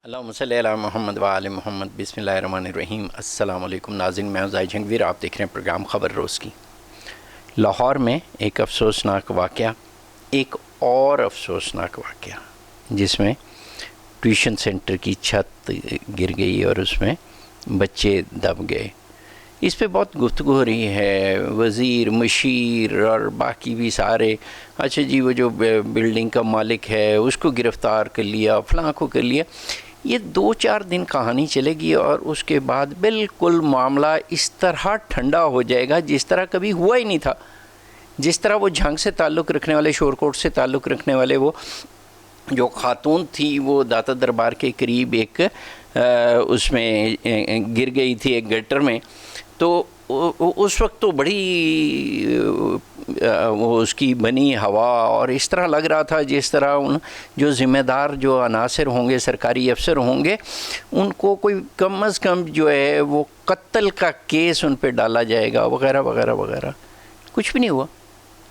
اللہم صلی علی محمد و آل محمد بسم اللہ الرحمن الرحیم۔ السلام علیکم ناظرین، میں زاہد جہانگیر، آپ دیکھ رہے ہیں پروگرام خبر روز کی۔ لاہور میں ایک افسوسناک واقعہ، ایک اور افسوسناک واقعہ جس میں ٹیوشن سینٹر کی چھت گر گئی اور اس میں بچے دب گئے۔ اس پہ بہت گفتگو ہو رہی ہے، وزیر، مشیر اور باقی بھی سارے، اچھا جی وہ جو بلڈنگ کا مالک ہے اس کو گرفتار کر لیا، فلاں کو کر لیا۔ یہ 2-4 دن کہانی چلے گی اور اس کے بعد بالکل معاملہ اس طرح ٹھنڈا ہو جائے گا جس طرح کبھی ہوا ہی نہیں تھا۔ جس طرح وہ جھنگ سے تعلق رکھنے والے، شور کوٹ سے تعلق رکھنے والے وہ جو خاتون تھی، وہ داتا دربار کے قریب ایک اس میں گر گئی تھی ایک گٹر میں، تو اس وقت تو بڑی وہ اس کی بنی ہوا، اور اس طرح لگ رہا تھا جس طرح ان جو ذمہ دار جو عناصر ہوں گے، سرکاری افسر ہوں گے، ان کو کوئی کم از کم جو ہے وہ قتل کا کیس ان پہ ڈالا جائے گا وغیرہ وغیرہ وغیرہ۔ کچھ بھی نہیں ہوا۔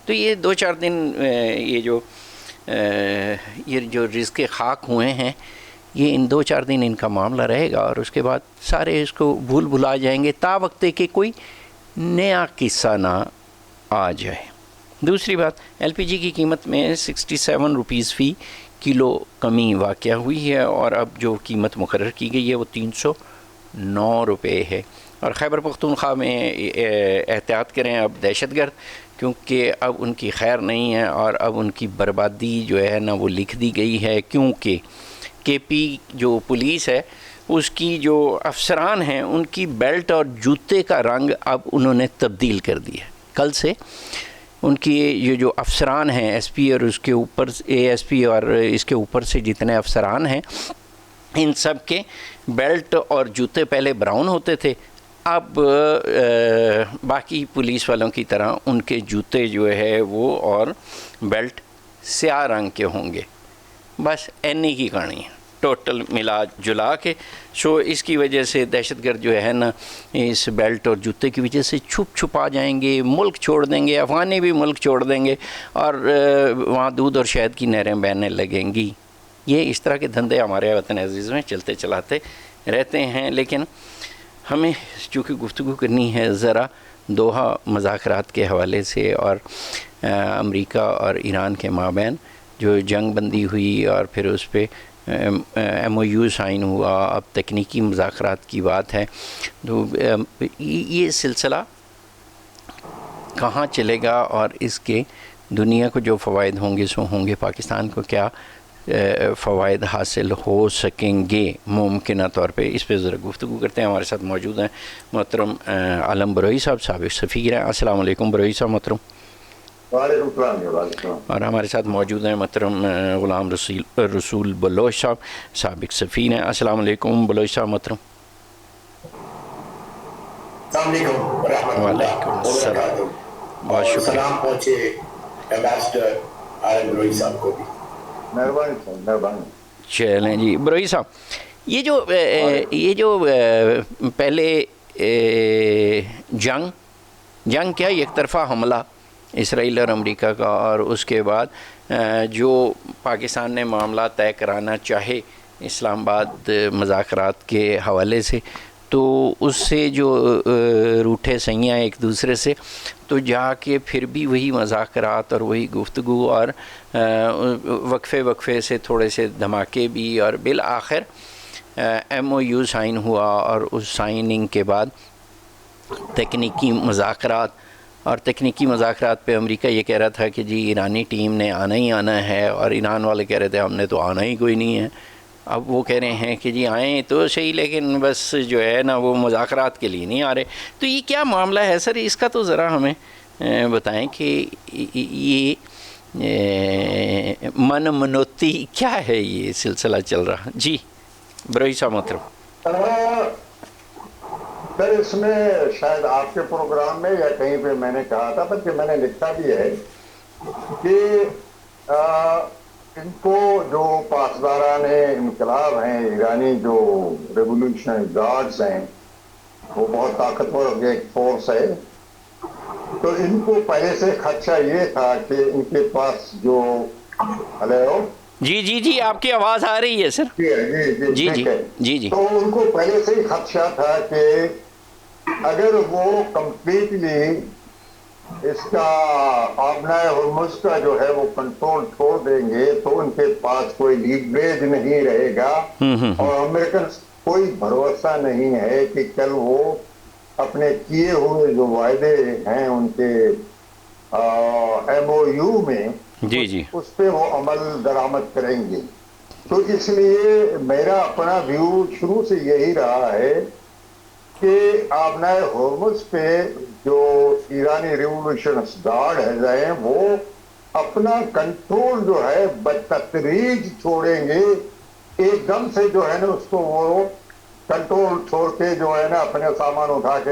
تو یہ 2-4 دن یہ جو رزق خاک ہوئے ہیں، یہ ان 2-4 دن ان کا معاملہ رہے گا اور اس کے بعد سارے اس کو بھلا جائیں گے، تا وقت کہ کوئی نیا قصہ نہ آ جائے۔ دوسری بات، ایل پی جی کی قیمت میں 67 روپیز فی کلو کمی واقع ہوئی ہے، اور اب جو قیمت مقرر کی گئی ہے وہ 309 روپے ہے۔ اور خیبر پختونخوا میں احتیاط کریں، اب دہشت گرد، کیونکہ اب ان کی خیر نہیں ہے اور اب ان کی بربادی جو ہے نا وہ لکھ دی گئی ہے، کیونکہ کے پی جو پولیس ہے اس کی جو افسران ہیں ان کی بیلٹ اور جوتے کا رنگ اب انہوں نے تبدیل کر دیا ہے۔ کل سے ان کی یہ جو افسران ہیں، ایس پی اور اس کے اوپر اے ایس پی اور اس کے اوپر سے جتنے افسران ہیں، ان سب کے بیلٹ اور جوتے پہلے براؤن ہوتے تھے، اب باقی پولیس والوں کی طرح ان کے جوتے جو ہے وہ اور بیلٹ سیاہ رنگ کے ہوں گے۔ بس اینی کی کہانی ہے، ٹوٹل ملا جلا کے۔ سو اس کی وجہ سے دہشت گرد جو ہے نا اس بیلٹ اور جوتے کی وجہ سے چھپ آ جائیں گے، ملک چھوڑ دیں گے، افغانی بھی ملک چھوڑ دیں گے، اور وہاں دودھ اور شہد کی نہریں بہنے لگیں گی۔ یہ اس طرح کے دھندے ہمارے وطن عزیز میں چلتے چلاتے رہتے ہیں، لیکن ہمیں چونکہ گفتگو کرنی ہے ذرا دوحہ مذاکرات کے حوالے سے، اور امریکہ اور ایران کے مابین جو جنگ بندی ہوئی اور پھر اس پہ ایم او یو سائن ہوا، اب تکنیکی مذاکرات کی بات ہے، تو یہ سلسلہ کہاں چلے گا اور اس کے دنیا کو جو فوائد ہوں گے سو ہوں گے، پاکستان کو کیا فوائد حاصل ہو سکیں گے ممکنہ طور پہ، اس پہ ذرا گفتگو کرتے ہیں۔ ہمارے ساتھ موجود ہیں محترم عالم بروئی صاحب، سابق سفیر ہیں۔ السلام علیکم بروئی صاحب محترم۔ وعلیکم السلام۔ اور ہمارے ساتھ موجود ہیں محترم غلام رسول بلوچ صاحب، سابق سفیر ہیں۔ السلام علیکم بلوچ صاحب محترم۔ السلام علیکم ورحمۃ اللہ وبرکاتہ۔ بہت شکریہ۔ سلام پہنچے ایمبیسڈر عالم بروئی صاحب کو بھی۔ مہربانی صاحب، مہربانی۔ چلیں جی بروئی صاحب، یہ جو پہلے جنگ کیا یک طرفہ حملہ اسرائیل اور امریکہ کا، اور اس کے بعد جو پاکستان نے معاملہ طے کرانا چاہے اسلام آباد مذاکرات کے حوالے سے، تو اس سے جو روٹھے سیاں ایک دوسرے سے، تو جا کے پھر بھی وہی مذاکرات اور وہی گفتگو، اور وقفے سے تھوڑے سے دھماکے بھی، اور بالآخر ایم او یو سائن ہوا، اور اس سائننگ کے بعد تکنیکی مذاکرات، اور تکنیکی مذاکرات پہ امریکہ یہ کہہ رہا تھا کہ جی ایرانی ٹیم نے آنا ہی آنا ہے، اور ایران والے کہہ رہے تھے ہم نے تو آنا ہی کوئی نہیں ہے۔ اب وہ کہہ رہے ہیں کہ جی آئیں تو صحیح، لیکن بس جو ہے نا وہ مذاکرات کے لیے نہیں آ رہے۔ تو یہ کیا معاملہ ہے سر؟ اس کا تو ذرا ہمیں بتائیں کہ یہ منوتی کیا ہے، یہ سلسلہ چل رہا۔ جی بروئی صاحب محترم۔ سر اس میں شاید آپ کے پروگرام میں یا کہیں پہ میں نے کہا تھا، بلکہ میں نے لکھا بھی ہے کہ ان کو جو پاسداران انقلاب ہیں ایرانی، جو ریولوشنری گارڈز ہیں، وہ بہت طاقتور ایک فورس ہے، تو ان کو پہلے سے خدشہ یہ تھا کہ ان کے پاس جو جی جی جی آپ کی آواز آ رہی ہے سر. جی جی جی ٹھیک ہے. جی جی. تو ان کو پہلے سے ہی خدشہ تھا کہ اگر وہ کمپلیٹلی اس کا آبنائے ہرمز کا جو ہے وہ کنٹرول چھوڑ دیں گے تو ان کے پاس کوئی لیوریج نہیں رہے گا اور امریکن کوئی بھروسہ نہیں ہے کہ کل وہ اپنے کیے ہوئے جو وعدے ہیں ان کے ایم او یو میں جی جی. اس پہ وہ عمل درآمد کریں گے. تو اس لیے میرا اپنا ویو شروع سے یہی رہا ہے کہ آبنائے ہرمز پہ جو ایرانی ریولوشن گارڈ ہے وہ اپنا کنٹرول جو ہے بتدریج چھوڑیں گے. ایک دم سے جو ہے نا اس کو وہ کنٹرول چھوڑ کے جو ہے نا اپنے سامان اٹھا کے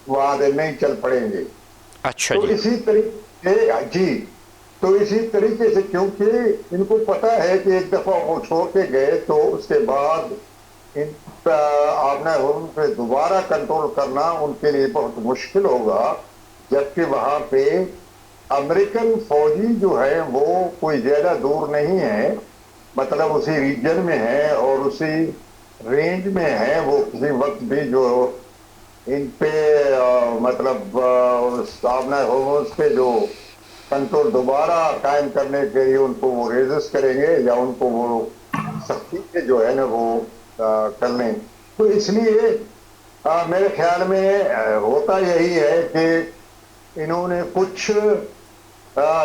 وہاں سے نہیں چل پڑیں گے. اچھا تو جی. اسی طریقے جی تو اسی طریقے سے کیونکہ ان کو پتا ہے کہ ایک دفعہ وہ چھوڑ کے گئے تو اس کے بعد آبنائے ہرمز پہ دوبارہ کنٹرول کرنا ان کے لیے بہت مشکل ہوگا. جبکہ وہاں پہ امریکن فوجی جو ہے وہ کوئی زیادہ دور نہیں ہے, مطلب اسی ریجن میں ہے اور اسی رینج میں ہے. وہ کسی وقت بھی جو ان پہ مطلب آبنائے ہرمز پہ جو کنٹرول دوبارہ قائم کرنے کے لیے ان کو وہ ریزسٹ کریں گے یا ان کو وہ سختی سے جو ہے نا وہ کر لیں. تو اس لیے میرے خیال میں ہوتا یہی ہے کہ انہوں نے کچھ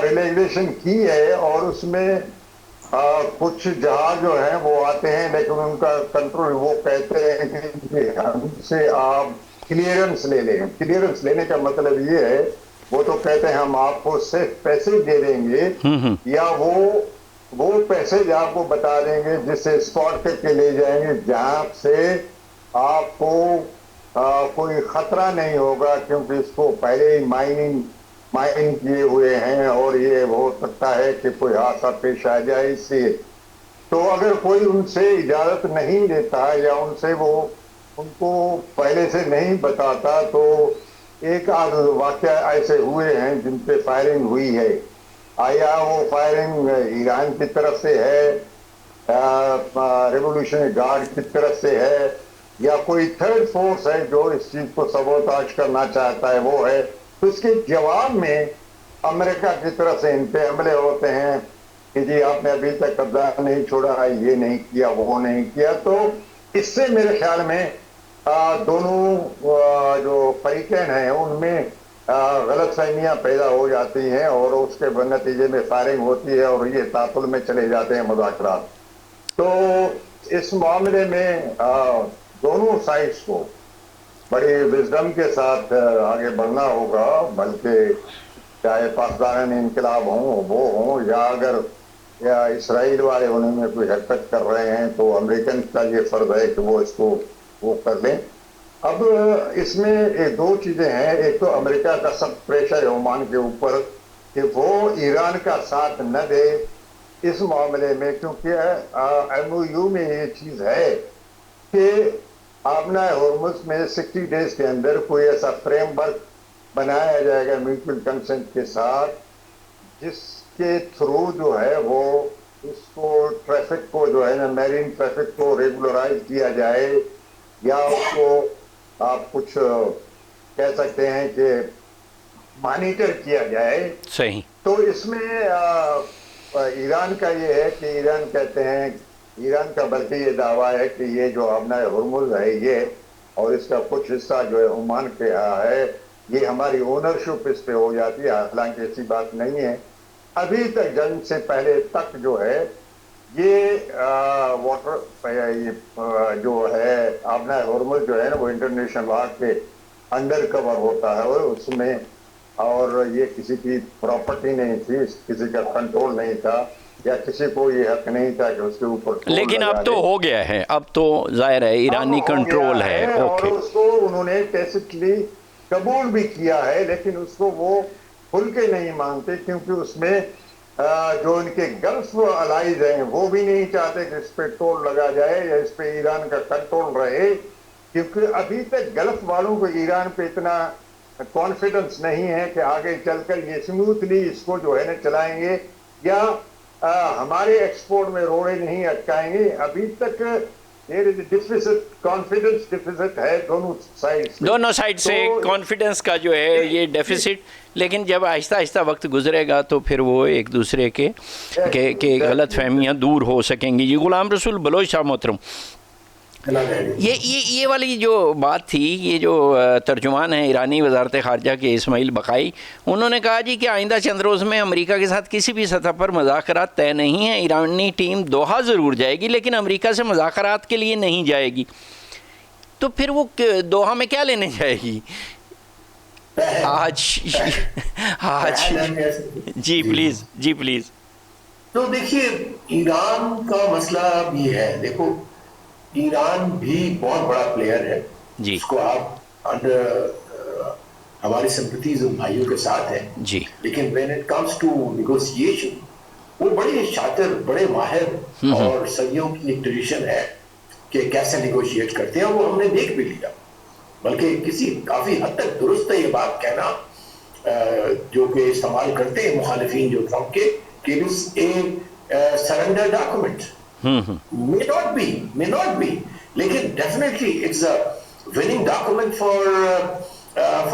ریلیگریشن کی ہے اور اس میں کچھ جہاز جو ہیں وہ آتے ہیں لیکن ان کا کنٹرول وہ کہتے ہیں کہ ہم سے آپ کلیئرنس لے لیں. کلیئرنس لینے کا مطلب یہ ہے وہ تو کہتے ہیں ہم آپ کو صرف پیسے دے دیں گے یا وہ پیسے جو آپ کو بتا دیں گے جس سے اسپاٹ کر کے لے جائیں گے جہاں سے آپ کو کوئی خطرہ نہیں ہوگا کیونکہ اس کو پہلے ہی مائننگ کیے ہوئے ہیں اور یہ ہو سکتا ہے کہ کوئی حادثہ پیش آ جائے. اس سے تو اگر کوئی ان سے اجازت نہیں لیتا یا ان سے وہ ان کو پہلے سے نہیں بتاتا تو ایک آدھ واقعہ ایسے ہوئے ہیں جن پہ فائرنگ ہوئی ہے. آیا وہ فائرنگ ایران کی طرف سے ہے, ریولوشنری گارڈ کی طرف سے ہے یا کوئی تھرڈ فورس ہے جو اس چیز کو سبوتاژ کرنا چاہتا ہے وہ ہے. تو اس کے جواب میں امریکہ کی طرف سے ان پہ حملے ہوتے ہیں کہ جی آپ نے ابھی تک قبضہ نہیں چھوڑا, یہ نہیں کیا وہ نہیں کیا. تو اس سے میرے خیال میں دونوں جو فریقین ہیں ان میں غلط فہمیاں پیدا ہو جاتی ہیں اور اس کے نتیجے میں فائرنگ ہوتی ہے اور یہ تعطل میں چلے جاتے ہیں مذاکرات. تو اس معاملے میں دونوں سائڈس کو بڑی وزڈم کے ساتھ آگے بڑھنا ہوگا, بلکہ چاہے پاسداران انقلاب ہوں وہ ہوں یا اسرائیل والے انہیں میں کوئی حرکت کر رہے ہیں تو امریکن کا یہ فرض ہے کہ وہ اس کو وہ کر لیں. اب اس میں دو چیزیں ہیں. ایک تو امریکہ کا سخت پریشر ہے عمان کے اوپر کہ وہ ایران کا ساتھ نہ دے اس معاملے میں, کیونکہ ایم او یو میں یہ چیز ہے کہ آبنائے ہرمز میں 60 ڈیز کے اندر کوئی ایسا فریم ورک بنایا جائے گا میوچل کنسنٹ کے ساتھ جس کے تھرو جو ہے وہ اس کو ٹریفک کو جو ہے نا میرین ٹریفک کو ریگولرائز کیا جائے یا اس کو آپ کچھ کہہ سکتے ہیں کہ مانیٹر کیا جائے. صحیح. تو اس میں ایران کا یہ ہے کہ ایران کہتے ہیں, ایران کا بلکہ یہ دعویٰ ہے کہ یہ جو آبنائے ہرمز ہے یہ اور اس کا کچھ حصہ جو ہے عمان کے ہے یہ ہماری اونرشپ اس پہ ہو جاتی ہے. حالانکہ ایسی بات نہیں ہے. ابھی تک جنگ سے پہلے تک جو ہے یہ واٹر جو ہے آبنائے ہرمز جو ہے نا وہ انٹرنیشنل لا کے انڈر کور ہوتا ہے اور اس میں اور یہ کسی کی پراپرٹی نہیں تھی, کسی کا کنٹرول نہیں تھا یا کسی کو یہ حق نہیں تھا کہ اس کے اوپر لیکن اب تو ہو گیا ہے, اب تو ظاہر ہے ایرانی کنٹرول ہے. اور اس کو انہوں نے ٹیسٹلی قبول بھی کیا ہے لیکن اس کو وہ کھل کے نہیں مانتے کیونکہ اس میں جو ان کے گلف الائز ہیں وہ بھی نہیں چاہتے کہ اس پہ ٹول لگا جائے یا اس پہ ایران کا کنٹرول رہے, کیونکہ ابھی تک گلف والوں کو ایران پہ اتنا کانفیڈنس نہیں ہے کہ آگے چل کر یہ سموتھلی اس کو جو ہے نا چلائیں گے یا ہمارے ایکسپورٹ میں روڑے نہیں اٹکائیں گے. ابھی تک کانفیڈنس ڈیفیسٹ ہے دونوں سائڈ سے کانفیڈنس کا جو ہے یہ ڈیفیسٹ. لیکن جب آہستہ آہستہ وقت گزرے گا تو پھر وہ ایک دوسرے کے غلط فہمیاں دور ہو سکیں گی. جی غلام رسول بلوچ صاحب محترم, یہ والی جو بات تھی, یہ جو ترجمان ہیں ایرانی وزارت خارجہ کے اسماعیل بقائی, انہوں نے کہا جی کہ آئندہ چند روز میں امریکہ کے ساتھ کسی بھی سطح پر مذاکرات طے نہیں ہیں. ایرانی ٹیم دوحہ ضرور جائے گی لیکن امریکہ سے مذاکرات کے لیے نہیں جائے گی. تو پھر وہ دوحہ میں کیا لینے جائے گی آج جی پلیز. تو دیکھیے ایران کا مسئلہ اب یہ ہے, دیکھو ایران بھی بہت بڑا پلیئر ہے جی, اس کو آپ ہماری سمپتیز ان بھائیوں کے ساتھ ہیں جی, لیکن when it comes to negotiation وہ بڑے شاطر, بڑے ماہر اور صدیوں کی ایک ٹریڈیشن ہے کہ کیسے نیگوشیٹ کرتے ہیں, وہ ہم نے دیکھ بھی لیا. بلکہ کسی کافی حد تک درست ہے یہ بات کہنا جو کہ استعمال کرتے ہیں مخالفین جو ٹرمپ کے, کہ surrender document may not be لیکن definitely it's a winning document for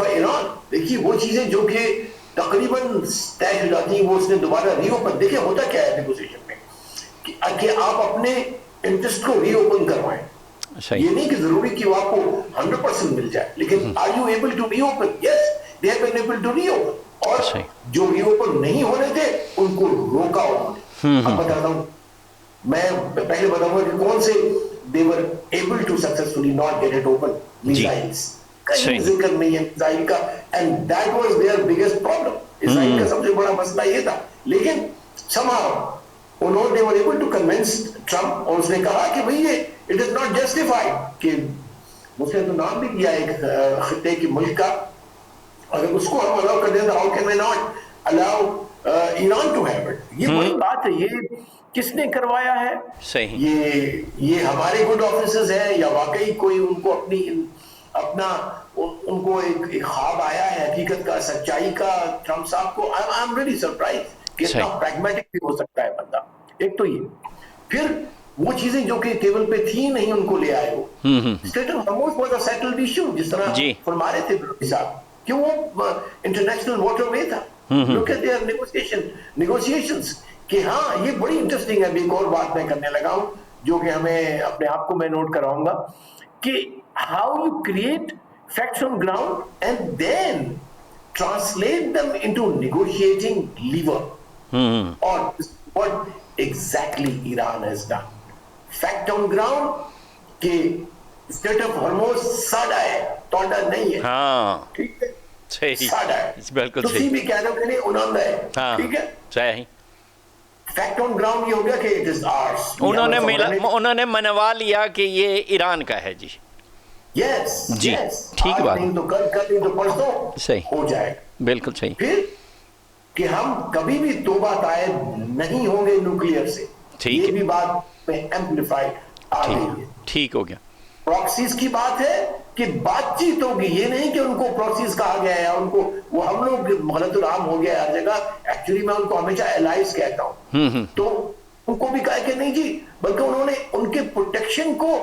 Iran. دیکھیے وہ چیزیں جو کہ تقریباً طے ہو جاتی ہیں وہ اس نے دوبارہ ری اوپن, دیکھیں ہوتا کیا ہے نیگوسیشن میں کہ آپ اپنے انٹرسٹ کو ری اوپن کروائیں. یہ نہیں کہ ضروری کہ وہ آپ کو 100% مل جائے, لیکن are you able to reopen? Yes, they have been able to reopen. اور جو ری اوپن نہیں ہونے تھے ان کو روکا انہوں نے. اب بتاتا ہوں, میں پہلے بتاؤں گا کہ کون سے they were able to successfully not get it open. missiles کہیں ذکر نہیں ہے میزائل کا, and that was their biggest problem. اسرائیل کا سب سے بڑا مسئلہ یہ تھا, لیکن somehow انہوں نے were able to convince Trump, اور اس نے کہا کہ بھئی یہ it is not justified, کہ اس نے تو نام بھی دیا ایک خطے کی ملک کا, اگر اس کو ہم allow کر دیں تو how can we not allow Iran to have it. یہ بڑی بات ہے, یہ کس نے کروایا ہے, یہ ہمارے گڈ آفیسرز ہیں یا واقعی کوئی ان کو اپنا ان کو ایک خواب آیا ہے حقیقت کا, سچائی کا ٹرمپ صاحب کو. I am really surprised کہ اتنا پریگمیٹک بھی ہو سکتا ہے بندہ. ایک تو یہ, پھر وہ چیزیں جو کہ ٹیبل پہ تھی نہیں ان کو لے آئے ہو. State of Hormuz was a settled issue, جس طرح فرما رہے تھے صاحب کہ وہ انٹرنیشنل واٹر وے تھا. Look at their negotiations. کہ ہاں یہ بڑی انٹرسٹنگ ہے. ایک اور بات میں کرنے لگا ہوں جو کہ ہمیں اپنے آپ کو میں نوٹ کراؤں گا, کہ how you create facts on ground and then translate them into negotiating lever. Or what exactly Iran has done. Fact on ground کہ اسٹیٹ آف ہارموز ساڈا ہے, توڑا نہیں ہے. ٹھیک ہے, ساڈا ہے, بالکل صحیح بھی کہہ رہے ہیں انہوں ہے. ٹھیک ہے, صحیح. فیکٹ آن گراؤنڈ یہ ہو گیا کہ اٹ از آرس. انہوں نے منوا لیا کہ یہ ایران کا ہے. جی یس جی, ٹھیک بات, نہیں تو کل نہیں تو پرسوں صحیح ہو جائے. بالکل صحیح. پھر کہ ہم کبھی بھی توبہ طائب نہیں ہوں گے نیوکلیئر سے, یہ بھی بات میں ایمپلیفائی آ گئی ہے. ٹھیک ہو گیا. پراکسیز کی بات ہے کہ بات چیت ہوگی, یہ نہیں کہ ان کو پراکسیز کہا گیا ہے, ان کو وہ ہم لوگ غلط العام ہو گیا ہر جگہ. ایکچولی میں ان کو ہمیشہ الائز کہتا ہوں. تو ان کو بھی کہا کہ نہیں جی, بلکہ انہوں نے ان کے پروٹیکشن کو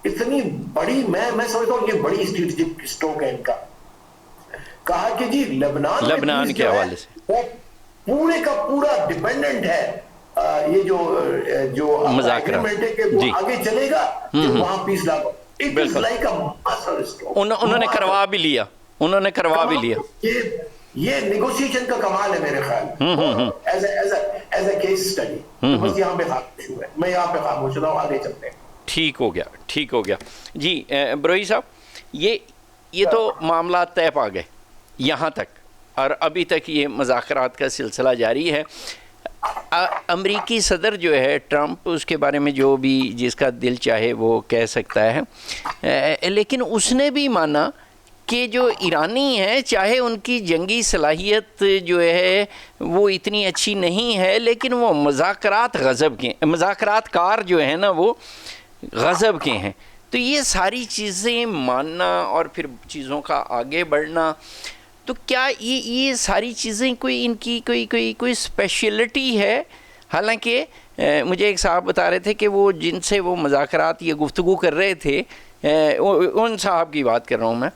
اتنی بڑی, میں سمجھتا ہوں یہ بڑی اسٹریٹجک اسٹروک ہے ان کا. کہا کہ جی لبنان کے حوالے سے وہ پورے کا پورا ڈیپینڈنٹ ہے یہ جو مذاکرات ہے کہ وہ آگے چلے گا کہ وہاں پیس لاگو. انہوں نے کروا بھی لیا, یہ نیگوشیشن کا کمال ہے میرے خیال ایز اے کیس اسٹڈی. بس یہاں پہ خاموش ہوا ہے, میں یہاں پہ خاموش رہا ہوں, آگے چلتے ہیں. ٹھیک ہو گیا. جی بروئی صاحب, یہ تو معاملات طے پا گئے یہاں تک, اور ابھی تک یہ مذاکرات کا سلسلہ جاری ہے. امریکی صدر جو ہے ٹرمپ, اس کے بارے میں جو بھی جس کا دل چاہے وہ کہہ سکتا ہے, لیکن اس نے بھی مانا کہ جو ایرانی ہیں چاہے ان کی جنگی صلاحیت جو ہے وہ اتنی اچھی نہیں ہے, لیکن وہ مذاکرات کار جو ہیں نا وہ غضب کے ہیں. تو یہ ساری چیزیں ماننا اور پھر چیزوں کا آگے بڑھنا, تو کیا یہ ساری چیزیں کوئی ان کی کوئی اسپیشلٹی ہے حالانکہ مجھے ایک صاحب بتا رہے تھے کہ وہ جن سے وہ مذاکرات یا گفتگو کر رہے تھے، ان صاحب کی بات کر رہا ہوں میں،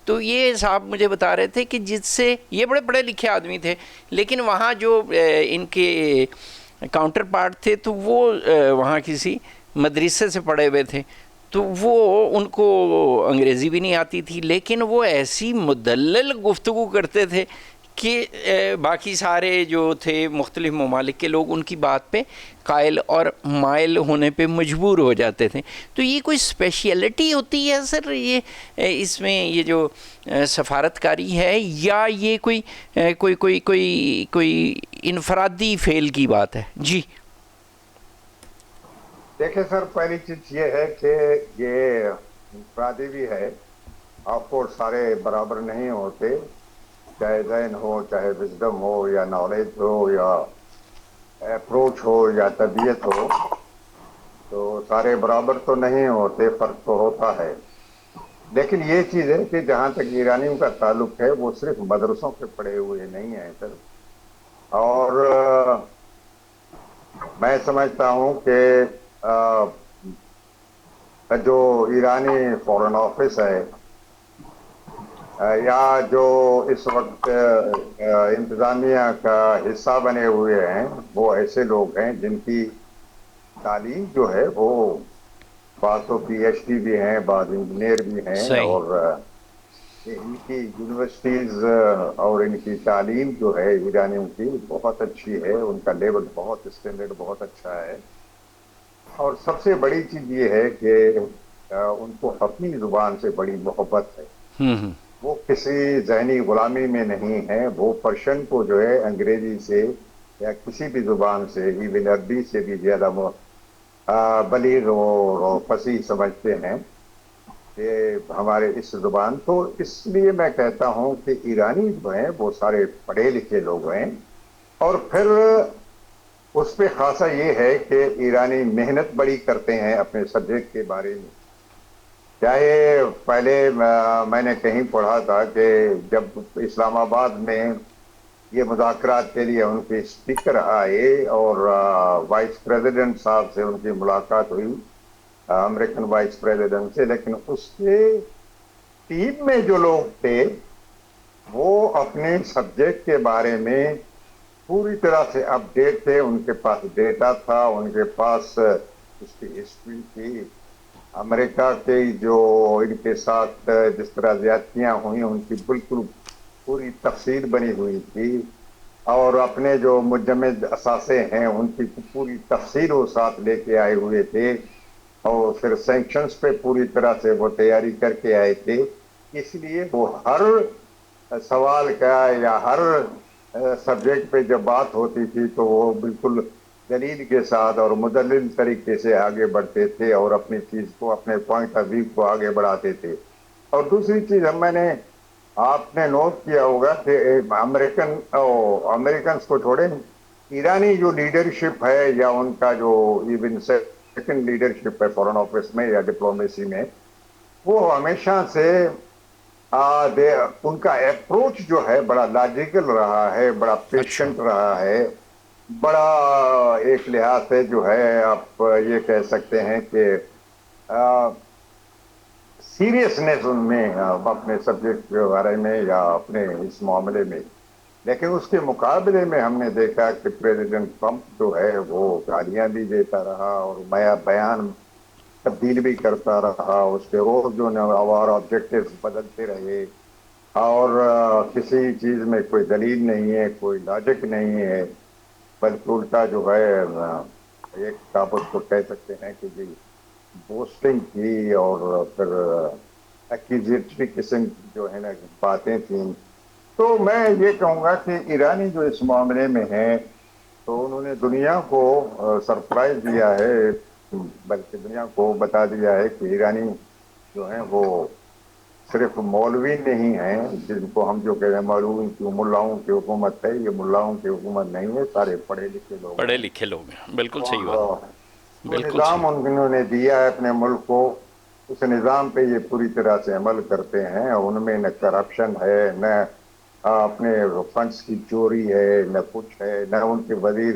تو یہ صاحب مجھے بتا رہے تھے کہ جس سے یہ بڑے پڑھے لکھے آدمی تھے، لیکن وہاں جو ان کے کاؤنٹر پارٹ تھے تو وہ وہاں کسی مدرسے سے پڑھے ہوئے تھے، تو وہ ان کو انگریزی بھی نہیں آتی تھی، لیکن وہ ایسی مدلل گفتگو کرتے تھے کہ باقی سارے جو تھے مختلف ممالک کے لوگ ان کی بات پہ قائل اور مائل ہونے پہ مجبور ہو جاتے تھے۔ تو یہ کوئی اسپیشلٹی ہوتی ہے سر یہ اس میں یہ جو سفارتکاری ہے، یا یہ کوئی کوئی کوئی کوئی کوئی انفرادی فعل کی بات ہے؟ جی دیکھیں سر، پہلی چیز یہ ہے کہ یہ انفرادی بھی ہے، آپ کو سارے برابر نہیں ہوتے، چاہے ذہن ہو، چاہے وزڈم ہو، یا نالج ہو، یا اپروچ ہو، یا طبیعت ہو، تو سارے برابر تو نہیں ہوتے، فرق تو ہوتا ہے۔ لیکن یہ چیز ہے کہ جہاں تک ایرانیوں کا تعلق ہے، وہ صرف مدرسوں پہ پڑے ہوئے نہیں ہیں سر، اور میں سمجھتا ہوں کہ جو ایرانی فورن آفس ہے، یا جو اس وقت انتظامیہ کا حصہ بنے ہوئے ہیں، وہ ایسے لوگ ہیں جن کی تعلیم جو ہے وہ بعض تو پی ایچ ڈی بھی ہیں، بعض انجینئر بھی ہیں، صحیح، اور ان کی یونیورسٹیز اور ان کی تعلیم جو ہے ایرانیوں کی بہت اچھی ہے، ان کا لیول بہت اسٹینڈرڈ بہت اچھا ہے، اور سب سے بڑی چیز یہ ہے کہ ان کو اپنی زبان سے بڑی محبت ہے، وہ کسی ذہنی غلامی میں نہیں ہے، وہ پرشن کو جو ہے انگریزی سے یا کسی بھی زبان سے، ایون عربی سے بھی زیادہ بلیغ اور فصیح سمجھتے ہیں کہ ہمارے اس زبان کو۔ اس لیے میں کہتا ہوں کہ ایرانی جو ہیں وہ سارے پڑھے لکھے لوگ ہیں، اور پھر اس پہ خاصا یہ ہے کہ ایرانی محنت بڑی کرتے ہیں اپنے سبجیکٹ کے بارے میں۔ چاہے پہلے میں نے کہیں پڑھا تھا کہ جب اسلام آباد میں یہ مذاکرات کے لیے ان کے اسپیکر آئے اور وائس پریزیڈنٹ صاحب سے ان کی ملاقات ہوئی، امریکن وائس پریزیڈنٹ سے، لیکن اس کے ٹیم میں جو لوگ تھے وہ اپنے سبجیکٹ کے بارے میں پوری طرح سے اپڈیٹ تھے، ان کے پاس ڈیٹا تھا، ان کے پاس اس کی ہسٹری تھی، امریکہ کے جو ان کے ساتھ جس طرح زیادتیاں ہوئی ان کی بالکل پوری تفصیل بنی ہوئی تھی، اور اپنے جو مجمد اثاثے ہیں ان کی پوری تفصیل وہ ساتھ لے کے آئے ہوئے تھے، اور پھر سینکشنز پہ پوری طرح سے وہ تیاری کر کے آئے تھے۔ اس لیے وہ ہر سوال کا یا ہر سبجیکٹ پہ جب بات ہوتی تھی تو وہ بالکل دلیل کے ساتھ اور مدلل طریقے سے آگے بڑھتے تھے، اور اپنی چیز کو، اپنے پوائنٹ آف ویو کو آگے بڑھاتے تھے۔ اور دوسری چیز میں نے، آپ نے نوٹ کیا ہوگا کہ امریکنز کو چھوڑیں، ایرانی جو لیڈرشپ ہے یا ان کا جو ایون سیکنڈ لیڈرشپ ہے فورن آفس میں یا ڈپلومیسی میں، وہ ہمیشہ سے ان کا اپروچ جو ہے بڑا لاجیکل رہا ہے، بڑا پیشنٹ رہا ہے، بڑا ایک لحاظ سے جو ہے آپ یہ کہہ سکتے ہیں کہ سیریسنیس ان میں اپنے سبجیکٹ کے بارے میں یا اپنے اس معاملے میں۔ لیکن اس کے مقابلے میں ہم نے دیکھا کہ پریزیڈنٹ ٹرمپ جو ہے وہ گالیاں بھی دیتا رہا اور بیان تبدیل بھی کرتا رہا، اس کے روز جو اور آبجیکٹیوز بدلتے رہے، اور کسی چیز میں کوئی دلیل نہیں ہے، کوئی لاجک نہیں ہے، بلکہ الٹا جو ہے ایک آپ اس کو کہہ سکتے ہیں کہ جی بوسٹنگ تھی، اور پھر ایکیوزیٹری قسم کی جو ہے نا باتیں تھیں۔ تو میں یہ کہوں گا کہ ایرانی جو اس معاملے میں ہیں تو انہوں نے دنیا کو سرپرائز دیا ہے، بلکہ دنیا کو بتا دیا ہے کہ ایرانی جو ہیں وہ صرف مولوی نہیں ہیں، جن کو ہم جو کہتے ہیں مولوی کی ملاؤں کی حکومت ہے، یہ ملاؤں کی حکومت نہیں ہے، سارے پڑھے لکھے لوگ پڑھے ہیں، لکھے لوگ ہیں، بالکل صحیح بات، اور جو بالکل نظام صحیح، انہوں نے دیا ہے اپنے ملک کو، اس نظام پہ یہ پوری طرح سے عمل کرتے ہیں، ان میں نہ کرپشن ہے، نہ اپنے فنڈز کی چوری ہے، نہ کچھ ہے، نہ ان کے وزیر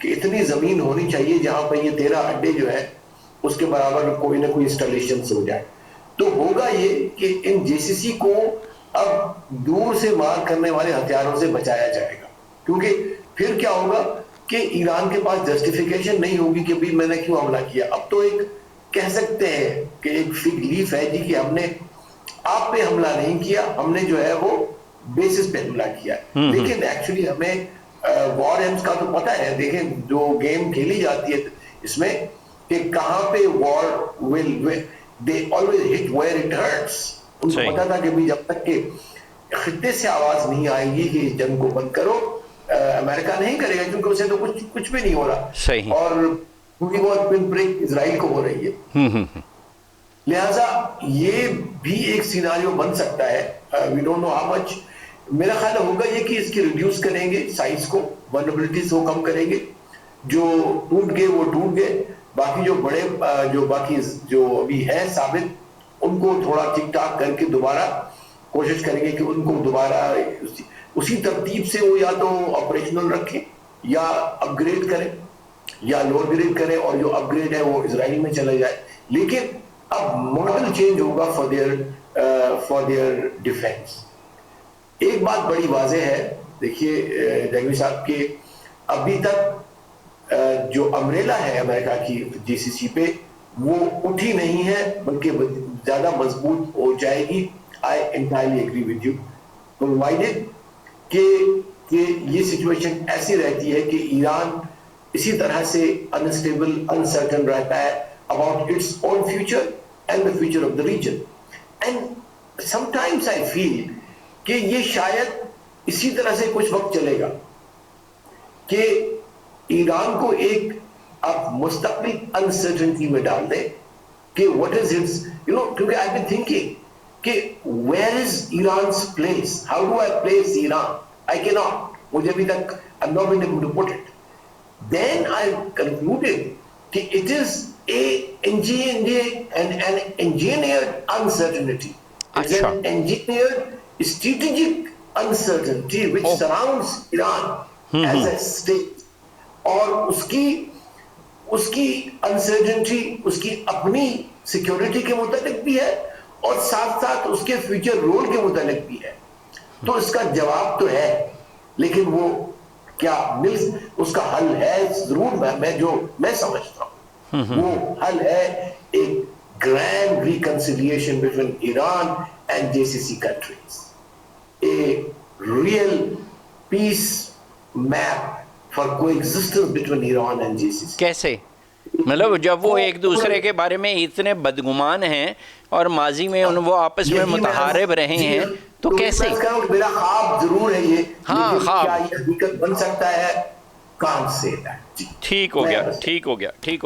کہ اتنی زمین ہونی چاہیے جہاں پہ یہ 13 اڈے جو ہے اس کے برابر کوئی نہ کوئی انسٹالیشن ہو جائے. تو ہوگا یہ کہ ان جے سی سی کو اب دور سے مار کرنے والے ہتھیاروں سے بچایا جائے گا, کیونکہ پھر کیا ہوگا کہ ایران کے پاس جسٹیفیکیشن نہیں ہوگی کہ بھی میں نے کیوں حملہ کیا. اب تو ایک کہہ سکتے ہیں کہ ایک فگ لیف ہے جی کہ ہم نے آپ پہ حملہ نہیں کیا, ہم نے جو ہے وہ بیسس پہ حملہ کیا. لیکن ایکچولی ہمیں وار ایمز کا تو پتہ ہے, دیکھیں جو گیم کھیلی جاتی ہے اس میں کہ کہاں پہ وار ول they always hit where it hurts. ان کو پتا تھا کہ بھی جب تک کہ خطے سے آواز نہیں آئے گی کہ اس جنگ کو بند کرو, امریکہ نہیں کرے گا, کیونکہ اسے تو کچھ بھی نہیں ہو رہا. صحیح. اور کیونکہ وہ پن بریک اسرائیل کو ہو رہی ہے. لہٰذا یہ بھی ایک سیناریو بن سکتا ہے. We don't know how much. میرا خیال ہوگا یہ کہ اس کی ریڈیوس کریں گے سائز کو, ولنریبلٹیز کو کم کریں گے, جو ٹوٹ گئے وہ ٹوٹ گئے, باقی جو بڑے جو باقی جو ابھی ہیں ثابت ان کو تھوڑا ٹھیک ٹھاک کر کے دوبارہ کوشش کریں گے کہ ان کو دوبارہ اسی ترتیب سے وہ یا تو آپریشنل رکھیں یا اپ گریڈ کریں یا لوور گریڈ کریں, اور جو اپ گریڈ ہے وہ اسرائیل میں چلا جائے. لیکن اب ماڈل چینج ہوگا فار دیئر ڈیفینس. ایک بات بڑی واضح ہے, دیکھیے جنگی صاحب کہ ابھی تک جو امریلا ہے امریکہ کی جی سی سی پہ وہ اٹھی نہیں ہے, بلکہ زیادہ مضبوط ہو جائے گی. I entirely agree with you, provided کہ یہ سچویشن ایسی رہتی ہے کہ ایران اسی طرح سے unstable, uncertain رہتا ہے about its own future and the future of the region. And sometimes I feel کہ یہ شاید اسی طرح سے کچھ وقت چلے گا کہ ایران کو ایک آپ مستقبل انسرٹنٹی میں ڈال دیں کہ what is its, کیونکہ I've been thinking کہ where is Iran's place? How do I place Iran? I cannot. مجھے ابھی تک I'm not been able to put it. Then I concluded کہ it is an engineered uncertainty. It's an engineered strategic uncertainty which surrounds Iran as a state. اور اس کی uncertainty اس کی اپنی security کے متعلق بھی ہے اور ساتھ ساتھ اس کے فیوچر رول کے متعلق بھی ہے. تو اس کا جواب تو ہے, لیکن وہ کیا اس کا حل ہے ضرور. میں سمجھتا ہوں وہ حل ہے ایک grand reconciliation between Iran and G C C countries, a real peace map for coexistence between Iran and GCC. کیسے؟ مطلب جب وہ ایک دوسرے کے بارے میں اتنے بدگمان ہیں اور ماضی میں وہ آپس میں متحارب رہے ہیں تو کیسے؟ میرا خواب ضرور ہے یہ, ہاں خواب, کیا یہ حقیقت بن سکتا ہے؟ کہاں سے؟ ٹھیک ہو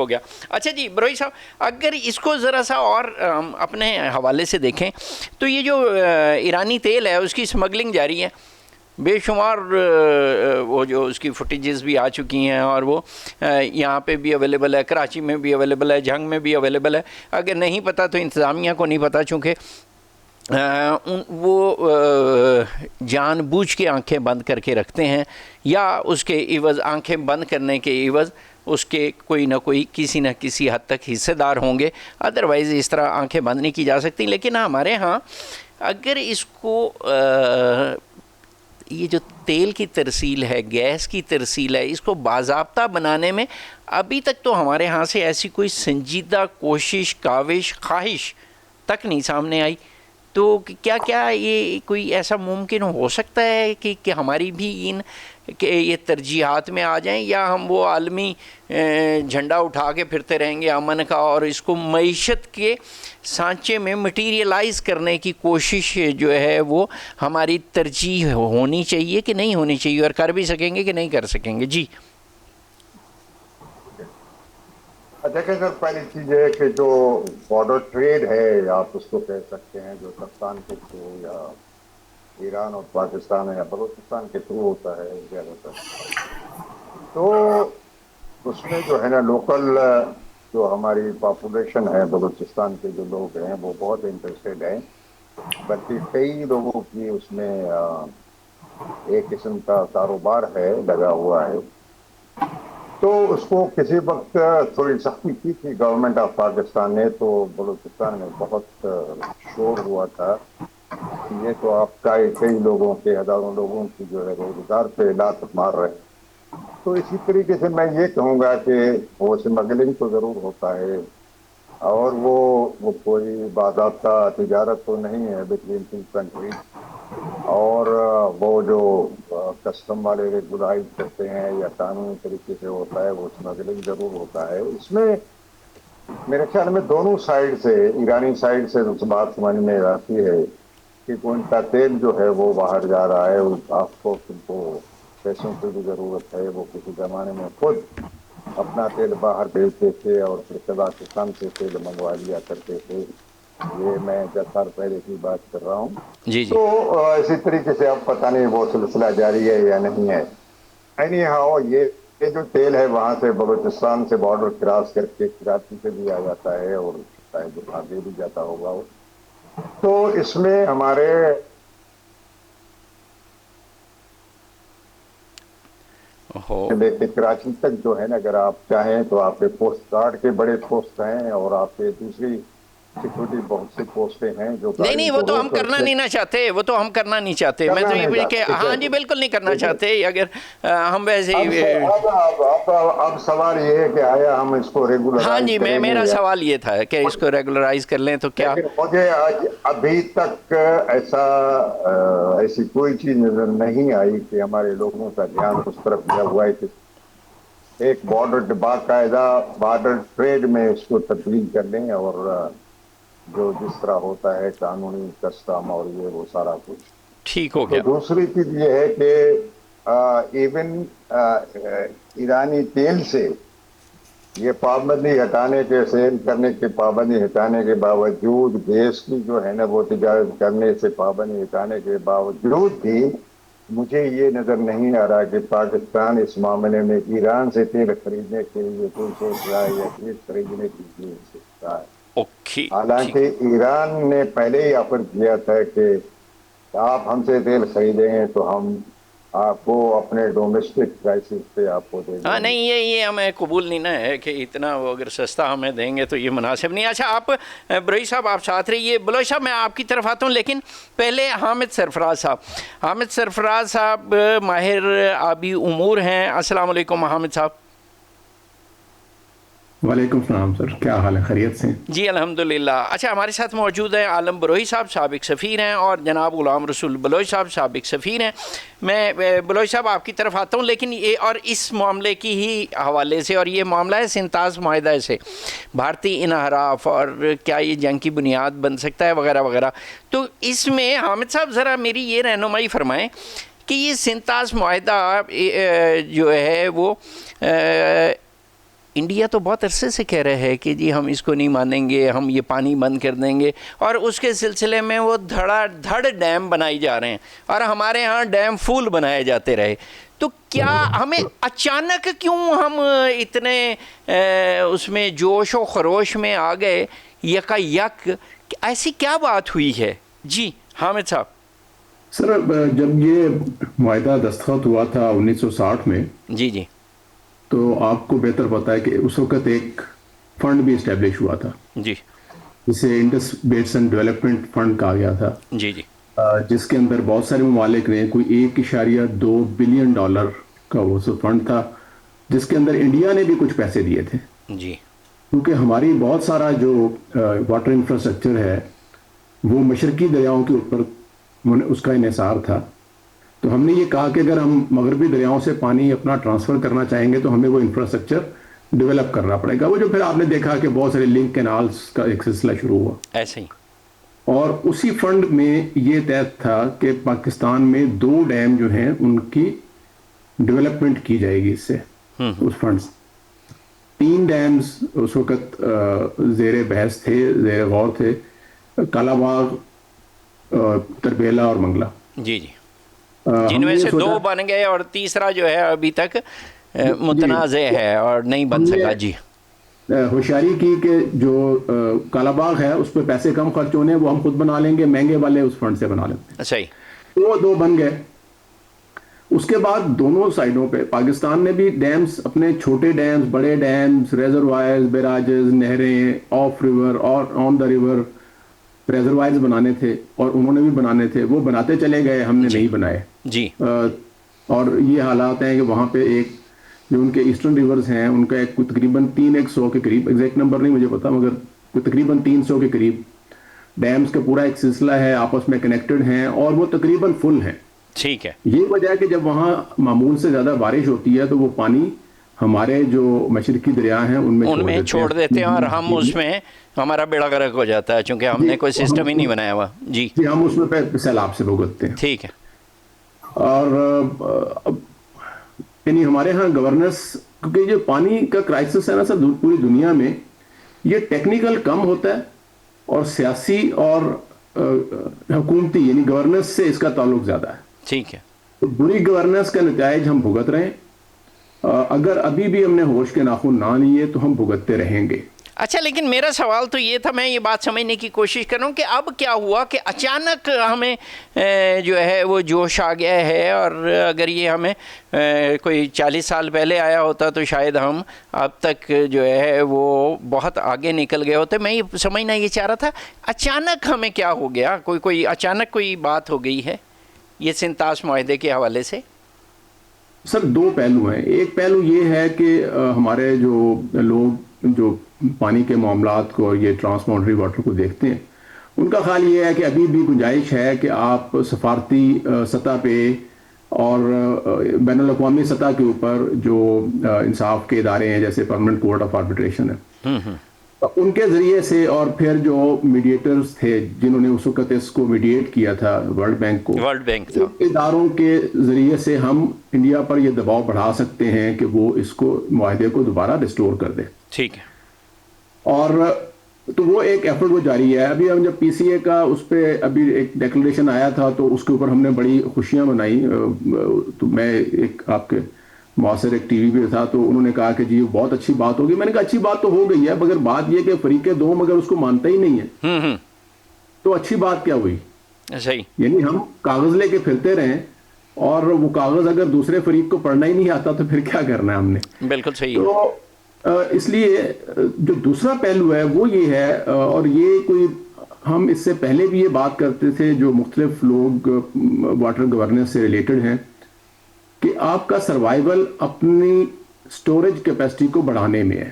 گیا. اچھا جی بروئی صاحب, اگر اس کو ذرا سا اور اپنے حوالے سے دیکھیں تو یہ جو ایرانی تیل ہے اس کی اسمگلنگ جاری ہے, بے شمار وہ جو اس کی فوٹیجز بھی آ چکی ہیں اور وہ یہاں پہ بھی اویلیبل ہے, کراچی میں بھی اویلیبل ہے, جھنگ میں بھی اویلیبل ہے. اگر نہیں پتہ تو انتظامیہ کو نہیں پتہ, چونکہ وہ جان بوجھ کے آنکھیں بند کر کے رکھتے ہیں, یا اس کے عوض آنکھیں بند کرنے کے عوض اس کے کوئی نہ کوئی کسی نہ کسی حد تک حصے دار ہوں گے. ادروائز اس طرح آنکھیں بند نہیں کی جا سکتی. لیکن ہمارے ہاں اگر اس کو یہ جو تیل کی ترسیل ہے, گیس کی ترسیل ہے, اس کو باضابطہ بنانے میں ابھی تک تو ہمارے ہاں سے ایسی کوئی سنجیدہ کوشش, کاوش, خواہش تک نہیں سامنے آئی. تو کیا یہ کوئی ایسا ممکن ہو سکتا ہے کہ ہماری بھی کہ یہ ترجیحات میں آ جائیں, یا ہم وہ عالمی جھنڈا اٹھا کے پھرتے رہیں گے امن کا, اور اس کو معیشت کے سانچے میں مٹیریلائز کرنے کی کوشش جو ہے وہ ہماری ترجیح ہونی چاہیے کہ نہیں ہونی چاہیے, اور کر بھی سکیں گے کہ نہیں کر سکیں گے؟ جی دیکھیں سر, پہلی چیز ہے کہ جو بارڈر ٹریڈ ہے, آپ اس کو کہہ سکتے ہیں, جو کپتان کے تھرو یا ایران اور پاکستان یا بلوچستان کے تھرو ہوتا ہے زیادہ تر, تو اس میں جو ہے نا لوکل جو ہماری پاپولیشن ہے بلوچستان کے جو لوگ ہیں وہ بہت انٹرسٹیڈ ہیں, بلکہ کئی لوگوں کی اس میں ایک قسم کا کاروبار ہے لگا ہوا ہے. تو اس کو کسی وقت تھوڑی سختی کی تھی گورنمنٹ آف پاکستان نے، تو بلوچستان میں بہت شور ہوا تھا کہ یہ تو آپ کا کئی لوگوں کے، ہزاروں لوگوں کی جو ہے روزگار پہ لات مار رہے ہیں۔ تو اسی طریقے سے میں یہ کہوں گا کہ وہ اسمگلنگ تو ضرور ہوتا ہے، اور وہ کوئی باضابطہ تجارت تو نہیں ہے بٹوین ٹو کنٹریز، اور وہ جو کسٹم والے ریگولائز کرتے ہیں یا قانونی طریقے سے ہوتا ہے، وہ اسمگلنگ ضرور ہوتا ہے۔ اس میں میرے خیال میں دونوں سائڈ سے، ایرانی سائڈ سے بات سمجھ میں آتی ہے کہ ان کا تیل جو ہے وہ باہر جا رہا ہے، آپ کو پیسوں کی بھی ضرورت ہے۔ وہ کسی زمانے میں خود اپنا تیل باہر بھیجتے تھے اور پھر قزاقستان سے تیل منگوا لیا کرتے تھے۔ یہ میں 10 سال پہلے کی بات کر رہا ہوں۔ جی جی تو اسی طریقے سے اب پتہ نہیں وہ سلسلہ جاری ہے یا نہیں ہے۔ اینی ہاؤ یہ جو تیل ہے وہاں سے بلوچستان سے بارڈر کراس کر کے کراچی سے بھی آ جاتا ہے، اور شاید آگے بھی جاتا ہوگا وہ۔ تو اس میں ہمارے لے کے کراچی تک جو ہے نا، اگر آپ چاہیں تو آپ کے پوسٹ گارڈ کے بڑے پوسٹ ہیں، اور آپ کے دوسری سیکورٹی بہت سی پوسٹیں ہیں جو نہیں وہ تو ہم کرنا نہیں نہ چاہتے، وہ تو ہم کرنا نہیں چاہتے، میں تو یہ کہ ہاں جی بالکل نہیں کرنا چاہتے۔ اگر ہم ویسے اب سوال یہ ہے کہ آیا ہم اس کو ریگولرائز ہاں جی، کریں گے؟ میرا سوال یہ تھا کہ اس کو ریگولرائز کر لیں تو کیا؟ مجھے ابھی تک ایسی کوئی چیز نظر نہیں آئی کہ ہمارے لوگوں کا دھیان اس طرف دیا ہوا ہے کہ ایک بارڈر باقاعدہ بارڈر ٹریڈ میں اس کو تبدیل کر لیں، اور جو جس طرح ہوتا ہے قانونی کسٹم اور یہ وہ سارا کچھ ٹھیک ہو تو گیا۔ دوسری چیز یہ ہے کہ ایون ایرانی تیل سے یہ پابندی ہٹانے کے، سیل کرنے کی پابندی ہٹانے کے باوجود، گیس کی جو ہے نا وہ تجارت کرنے سے پابندی ہٹانے کے باوجود بھی مجھے یہ نظر نہیں آ رہا کہ پاکستان اس معاملے میں ایران سے تیل خریدنے کے لیے کوئی سوچ رہا ہے یا گیس خریدنے کی سوچ رہا ہے۔ اوکے حالانکہ ایران نے پہلے ہی آفر کیا تھا کہ آپ ہم سے تیل خریدیں گے تو ہم آپ کو اپنے ڈومیسٹک پرائسز پہ آپ کو دے دیں ہاں گے۔ نہیں یہ ہمیں قبول نہیں نہ ہے کہ اتنا وہ اگر سستا ہمیں دیں گے تو یہ مناسب نہیں۔ اچھا آپ بروئی صاحب آپ ساتھ رہیے، بلوچ صاحب میں آپ کی طرف آتا ہوں، لیکن پہلے حامد سرفراز صاحب ماہر آبی امور ہیں۔ السلام علیکم حامد صاحب۔ وعلیکم السلام سر، کیا حال ہے؟ خیریت سے؟ جی الحمدللہ۔ اچھا ہمارے ساتھ موجود ہیں عالم بروئی صاحب سابق سفیر ہیں، اور جناب غلام رسول بلوچ صاحب سابق سفیر ہیں۔ میں بلوچ صاحب آپ کی طرف آتا ہوں، لیکن یہ اور اس معاملے کی ہی حوالے سے، اور یہ معاملہ ہے سنتاز معاہدہ سے بھارتی انحراف اور کیا یہ جنگ کی بنیاد بن سکتا ہے وغیرہ وغیرہ۔ تو اس میں حامد صاحب ذرا میری یہ رہنمائی فرمائیں کہ یہ سنتاز معاہدہ جو ہے وہ انڈیا تو بہت عرصے سے کہہ رہے ہیں کہ جی ہم اس کو نہیں مانیں گے، ہم یہ پانی بند کر دیں گے، اور اس کے سلسلے میں وہ دھڑ ڈیم بنائی جا رہے ہیں، اور ہمارے ہاں ڈیم فول بنائے جاتے رہے۔ تو کیا ہمیں اچانک کیوں ہم اتنے اس میں جوش و خروش میں آ گئے یکا یک؟ ایسی کیا بات ہوئی ہے؟ جی حامد صاحب۔ سر جب یہ معاہدہ دستخط ہوا تھا 1960 میں، جی جی، تو آپ کو بہتر پتا ہے کہ اس وقت ایک فنڈ بھی اسٹیبلش ہوا تھا جی جسے انڈس بیسن ڈیولپمنٹ فنڈ کہا گیا تھا، جی جی، جس کے اندر بہت سارے ممالک نے کوئی $1.2 بلین کا وہ فنڈ تھا، جس کے اندر انڈیا نے بھی کچھ پیسے دیے تھے، جی کیونکہ ہماری بہت سارا جو واٹر انفراسٹرکچر ہے وہ مشرقی دریاؤں کے اوپر اس کا انحصار تھا۔ تو ہم نے یہ کہا کہ اگر ہم مغربی دریاؤں سے پانی اپنا ٹرانسفر کرنا چاہیں گے تو ہمیں وہ انفراسٹرکچر ڈیولپ کرنا پڑے گا، وہ جو پھر آپ نے دیکھا کہ بہت سارے لنک کینالز کا ایک سلسلہ شروع ہوا، ایسے ہی۔ اور اسی فنڈ میں یہ طے تھا کہ پاکستان میں 2 ڈیم جو ہیں ان کی ڈیولپمنٹ کی جائے گی اس سے، اس فنڈ سے۔ 3 ڈیمز اس وقت زیر بحث تھے، زیر غور تھے، کالا باغ، تربیلا اور منگلا۔ جی جی، جن میں سے 2 بن گئے اور تیسرا جو ہے ابھی تک متنازع ہے اور نہیں بن سکا۔ جی، ہوشیاری کی کہ جو کالا باغ ہے اس پہ پیسے کم خرچ ہونے، وہ ہم خود بنا لیں گے، مہنگے والے اس فنڈ سے بنا لیں گے۔ صحیح۔ وہ 2 بن گئے۔ اس کے بعد دونوں سائڈوں پہ پاکستان نے بھی ڈیمز، اپنے چھوٹے ڈیمز، بڑے ڈیمز، ریزروائرز، بیراجز، نہریں، آف ریور اور آن دا ریور ریزروائرز بنانے تھے، اور انہوں نے بھی بنانے تھے، وہ بناتے چلے گئے، ہم نے نہیں بنائے جی. اور یہ حالات ہیں کہ وہاں پہ ایک جو ان کے ایسٹرن ریورز ہیں ان کا ایک تقریباً 300 کے قریب، ایگزیکٹ نمبر نہیں مجھے پتا، مگر تقریباً 300 کے قریب ڈیمز کا پورا ایک سلسلہ ہے، آپس میں کنیکٹڈ ہیں اور وہ تقریباً فل ہیں. ٹھیک ہے. یہ وجہ ہے کہ جب وہاں معمول سے زیادہ بارش ہوتی ہے تو وہ پانی ہمارے جو مشرقی دریا ہیں ان میں چھوڑ دیتے ہیں اور ہم اس میں ہمارا بیڑا غرق ہو جاتا ہے، چونکہ ہم نے کوئی سسٹم ہی نہیں بنایا ہوا. جی ہم اس میں سیلاب سے بھگتتے ہیں. ٹھیک ہے. اور یعنی ہمارے ہاں گورننس، کیونکہ جو پانی کا کرائسس ہے نا سر پوری دنیا میں، یہ ٹیکنیکل کم ہوتا ہے اور سیاسی اور حکومتی یعنی گورننس سے اس کا تعلق زیادہ ہے. ٹھیک ہے. تو بری گورننس کا نتائج ہم بھگت رہے ہیں. اگر ابھی بھی ہم نے ہوش کے ناخن نہ لیے تو ہم بھگتتے رہیں گے. اچھا، لیکن میرا سوال تو یہ تھا، میں یہ بات سمجھنے کی کوشش کر رہا ہوں کہ اب کیا ہوا کہ اچانک ہمیں جو ہے وہ جوش آ گیا ہے، اور اگر یہ ہمیں کوئی 40 سال پہلے آیا ہوتا تو شاید ہم اب تک جو ہے وہ بہت آگے نکل گئے ہوتے. میں یہ سمجھنا یہ چاہ رہا تھا اچانک ہمیں کیا ہو گیا، کوئی اچانک کوئی بات ہو گئی ہے یہ سنتاس معاہدے کے حوالے سے؟ سر دو پہلو ہیں. ایک پہلو یہ ہے کہ ہمارے جو لوگ جو پانی کے معاملات کو، یہ ٹرانس باؤنڈری واٹر کو دیکھتے ہیں، ان کا خیال یہ ہے کہ ابھی بھی گنجائش ہے کہ آپ سفارتی سطح پہ اور بین الاقوامی سطح کے اوپر جو انصاف کے ادارے ہیں جیسے پرماننٹ کورٹ آف آربیٹریشن ہے، ان کے ذریعے سے، اور پھر جو میڈیٹرز تھے جنہوں نے اس وقت اس کو میڈیٹ کیا تھا ورلڈ بینک کو، اداروں کے ذریعے سے ہم انڈیا پر یہ دباؤ بڑھا سکتے ہیں کہ وہ اس کو معاہدے کو دوبارہ ریسٹور کر دے. ٹھیک ہے. اور تو وہ ایک ایفرٹ وہ جاری ہے. ابھی ہم جب پی سی اے کا اس پہ ابھی ایک ڈیکلریشن آیا تھا تو اس کے اوپر ہم نے بڑی خوشیاں منائی. تو میں ایک آپ کے معاصر ایک ٹی وی پہ تھا تو انہوں نے کہا کہ جی بہت اچھی بات ہوگی. میں نے کہا اچھی بات تو ہو گئی ہے، مگر بات یہ کہ فریق دوم اگر اس کو مانتا ہی نہیں ہے تو اچھی بات کیا ہوئی؟ صحیح. یعنی ہم کاغذ لے کے پھرتے رہیں اور وہ کاغذ اگر دوسرے فریق کو پڑھنا ہی نہیں آتا تو پھر کیا کرنا ہے ہم نے؟ بالکل صحیح. تو اس لیے جو دوسرا پہلو ہے وہ یہ ہے، اور یہ کوئی ہم اس سے پہلے بھی یہ بات کرتے تھے جو مختلف لوگ واٹر گورننس سے ریلیٹڈ ہیں، کہ آپ کا سروائیول اپنی سٹوریج کیپیسٹی کو بڑھانے میں ہے.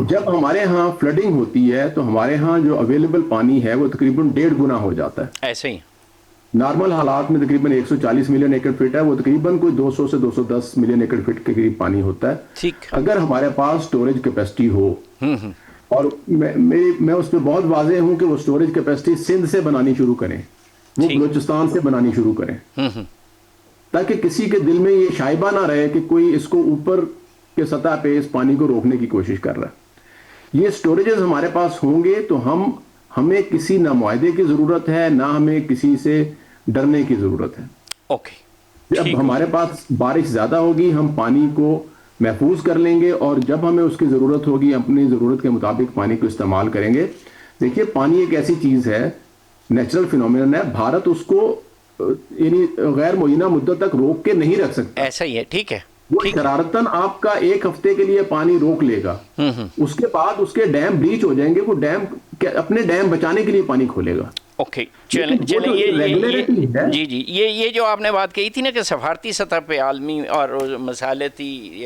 جب ہمارے ہاں فلڈنگ ہوتی ہے تو ہمارے ہاں جو اویلیبل پانی ہے وہ تقریباً 1.5 گنا ہو جاتا ہے. ایسے ہی نارمل حالات میں تقریباً 140 ملین ایکڑ فٹ ہے، وہ تقریباً کوئی 200 سے 210 ملین ایکڑ فٹ کے قریب پانی ہوتا ہے. ٹھیک. اگر ہمارے پاس سٹوریج کیپیسٹی ہو، اور میں اس پہ بہت واضح ہوں کہ وہ سٹوریج کیپیسٹی سندھ سے بنانی شروع کریں، وہ بلوچستان سے بنانی شروع کریں، تاکہ کسی کے دل میں یہ شائبہ نہ رہے کہ کوئی اس کو اوپر کے سطح پہ اس پانی کو روکنے کی کوشش کر رہا ہے. یہ سٹوریجز ہمارے پاس ہوں گے تو ہمیں کسی نہ معاہدے کی ضرورت ہے، نہ ہمیں کسی سے ڈرنے کی ضرورت ہے. اوکے. جب ہمارے پاس بارش زیادہ ہوگی ہم پانی کو محفوظ کر لیں گے، اور جب ہمیں اس کی ضرورت ہوگی اپنی ضرورت کے مطابق پانی کو استعمال کریں گے. دیکھیے پانی ایک ایسی چیز ہے، نیچرل فینومینن ہے، بھارت اس کو یعنی غیر معینہ مدت تک روک کے نہیں رکھ سکتا. ایسا ہی ہے. ٹھیک ہے. وہ شرارتاً آپ کا 1 ہفتے کے لیے پانی روک لے گا، اس کے بعد اس کے ڈیم بلیچ ہو جائیں گے، وہ ڈیم اپنے ڈیم بچانے کے لیے پانی کھولے گا. اوکے. چلیں جی یہ جو آپ نے بات کہی تھی نا کہ سفارتی سطح پہ عالمی اور مسالتی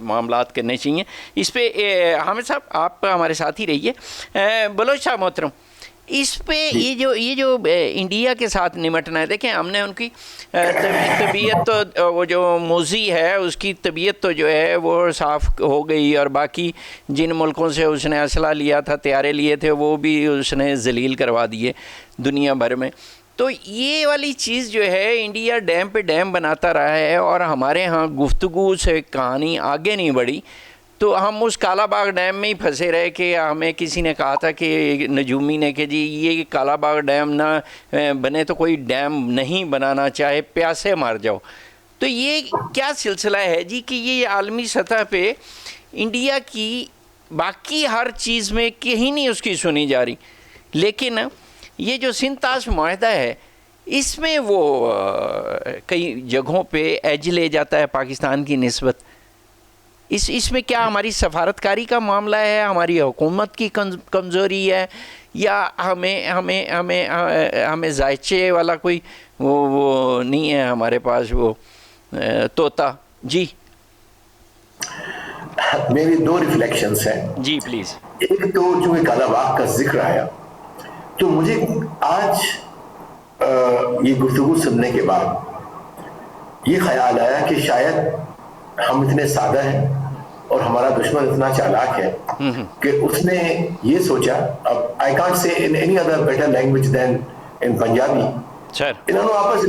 معاملات کرنے چاہیے، اس پہ حامد صاحب آپ ہمارے ساتھ ہی رہیے. بلوچ صاحب محترم، اس پہ یہ جو انڈیا کے ساتھ نمٹنا ہے، دیکھیں ہم نے ان کی طبیعت تو وہ جو موزی ہے اس کی طبیعت تو جو ہے وہ صاف ہو گئی، اور باقی جن ملکوں سے اس نے اسلحہ لیا تھا، طیارے لیے تھے، وہ بھی اس نے ذلیل کروا دیے دنیا بھر میں. تو یہ والی چیز جو ہے انڈیا ڈیم پہ ڈیم بناتا رہا ہے، اور ہمارے ہاں گفتگو سے کہانی آگے نہیں بڑھی، تو ہم اس کالا باغ ڈیم میں ہی پھنسے رہے کہ ہمیں کسی نے کہا تھا کہ نجومی نے کہ جی یہ کالا باغ ڈیم نہ بنے تو کوئی ڈیم نہیں بنانا، چاہے پیاسے مار جاؤ. تو یہ کیا سلسلہ ہے جی کہ یہ عالمی سطح پہ انڈیا کی باقی ہر چیز میں کہیں نہیں اس کی سنی جا رہی، لیکن یہ جو سنتاس معاہدہ ہے اس میں وہ کئی جگہوں پہ ایج لے جاتا ہے پاکستان کی نسبت. اس میں کیا ہماری سفارتکاری کا معاملہ ہے, ہماری حکومت کی کمزوری ہے, یا ہمیں ذائچے والا کوئی وہ نہیں ہے ہمارے پاس وہ طوطا؟ جی میری 2 ریفلیکشنز ہیں. جی پلیز. ایک تو چونکہ کالا باغ کا ذکر آیا تو مجھے آج یہ گفتگو سننے کے بعد یہ خیال آیا کہ شاید ہم اتنے سادہ ہیں اور ہمارا دشمن اتنا چالاک ہے کہ اس نے یہ سوچا, اب I can't say in any other better language than in Punjabi, انہوں نے آپس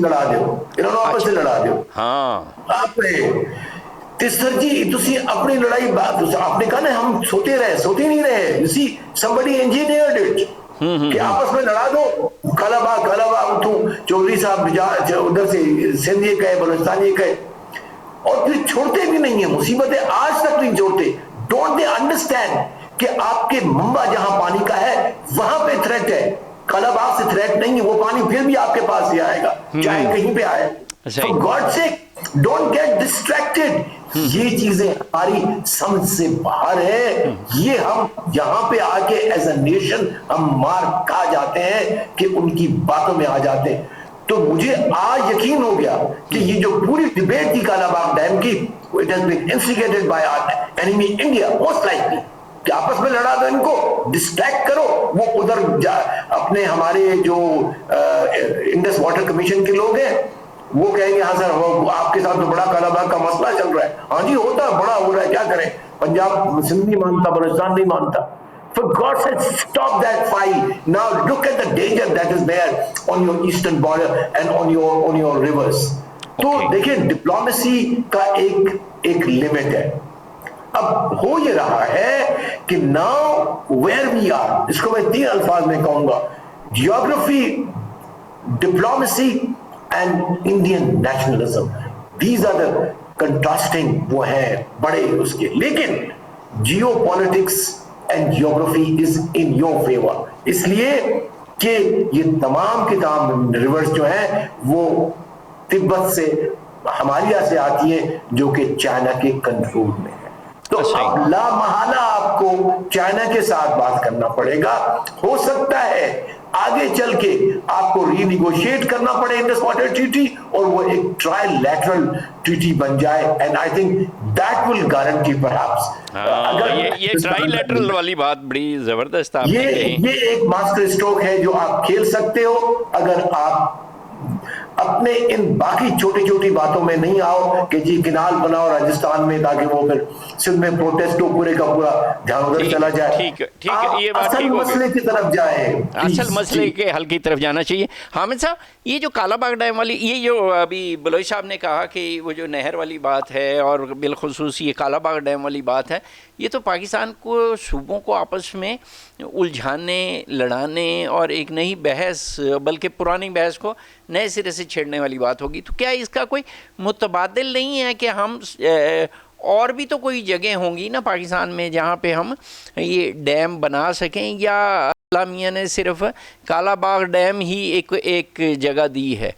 سے لڑا دیو. ہاں آپ نے سر جی تسی اپنی لڑائی آپ نے کہا نا ہم سوتے نہیں رہے. You see somebody engineered it کہ آپس میں لڑا دو. کالا باغ تو چودھری صاحب ادھر سے سندھ یہ کہے, بلوچستان یہ کہے, اور پھر چھوڑتے بھی نہیں ہیں. مصیبتیں آج تک نہیں چھوڑتے. ڈونٹ دے انڈرسٹینڈ کہ آپ کے منبع جہاں پانی کا ہے وہاں پہ تھریٹ ہے, کالا باغ سے تھریٹ نہیں ہے. وہ پانی پھر بھی آپ کے پاس ہی آئے گا چاہے کہیں پہ آئے. For God's sake, don't get distracted. یہ چیزیں ہماری سمجھ سے باہر ہے. یہ ہم یہاں پہ آ کے ایز اے نیشن ہم مار کھا جاتے ہیں کہ ان کی باتوں میں آ جاتے ہیں. تو مجھے آج یقین ہو گیا کہ یہ جو پوری ڈیبیٹ تھی کالا باغ ڈیم کی, it has been instigated by our enemy India most likely, کہ آپس میں لڑا دو, ان کو ڈسٹریکٹ کرو. وہ ادھر اپنے ہمارے جو انڈس واٹر کمیشن کے لوگ ہیں وہ کہیں گے ہاں سر آپ کے ساتھ تو بڑا کالا باغ کا مسئلہ چل رہا ہے. ہاں جی ہوتا ہے, بڑا ہو رہا ہے, کیا کریں, پنجاب سندھ نہیں مانتا, بلوچستان نہیں مانتا. For God's sake, stop that fight. Now look at the danger that is there on your eastern border and on your rivers. تو دیکھیں ڈپلومیسی کا ایک لمٹ ہے. اب ہو یہ رہا ہے کہ now where we are, اس کو میں 3 الفاظ میں کہوں گا, geography, diplomacy and Indian nationalism. These are the contrasting وہ ہیں بڑے اس کے. لیکن geopolitics and geography is in your favor, اس لیے کہ یہ تمام کے تمام ریورز جو ہیں وہ تبت سے ہمالیہ سے آتی ہیں جو کہ چائنا کے کنٹرول میں ہے. تو اب لا محالہ آپ کو چائنا کے ساتھ بات کرنا پڑے گا. ہو سکتا ہے آگے چل کے آپ کو ری نیگوشیٹ کرنا پڑے انڈس واٹر ٹریٹی اور وہ ایک ٹرائی لیٹرل ٹریٹی بن جائے. And I think that will guarantee perhaps. یہ ٹرائی لیٹرل والی بات بڑی زبردست آپ نے کہی. یہ ایک ماسٹر اسٹروک ہے جو آپ کھیل سکتے ہو اگر آپ اپنے ان باقی چھوٹی چھوٹی باتوں میں نہیں آؤ کہ جی کنال بناؤ راجستھان میں تاکہ وہ پھر سندھ میں پروٹیسٹ ہو, پورے کا پورا دھیان ادھر چلا جائے. ٹھیک ہے, یہ بات اصل مسئلے کی طرف جائے, اصل مسئلے کے حل کی طرف جانا چاہیے. حامد صاحب, یہ جو کالا باغ ڈیم والی, یہ جو ابھی بلوچ صاحب نے کہا کہ وہ جو نہر والی بات ہے اور بالخصوص یہ کالا باغ ڈیم والی بات ہے, یہ تو پاکستان کو صوبوں کو آپس میں الجھانے, لڑانے اور ایک نئی بحث بلکہ پرانی بحث کو نئے سرے سے چھیڑنے والی بات ہوگی. تو کیا اس کا کوئی متبادل نہیں ہے کہ ہم اور بھی تو کوئی جگہ ہوں گی نا پاکستان میں جہاں پہ ہم یہ ڈیم بنا سکیں, یا اللہ میاں نے صرف کالا باغ ڈیم ہی ایک جگہ دی ہے؟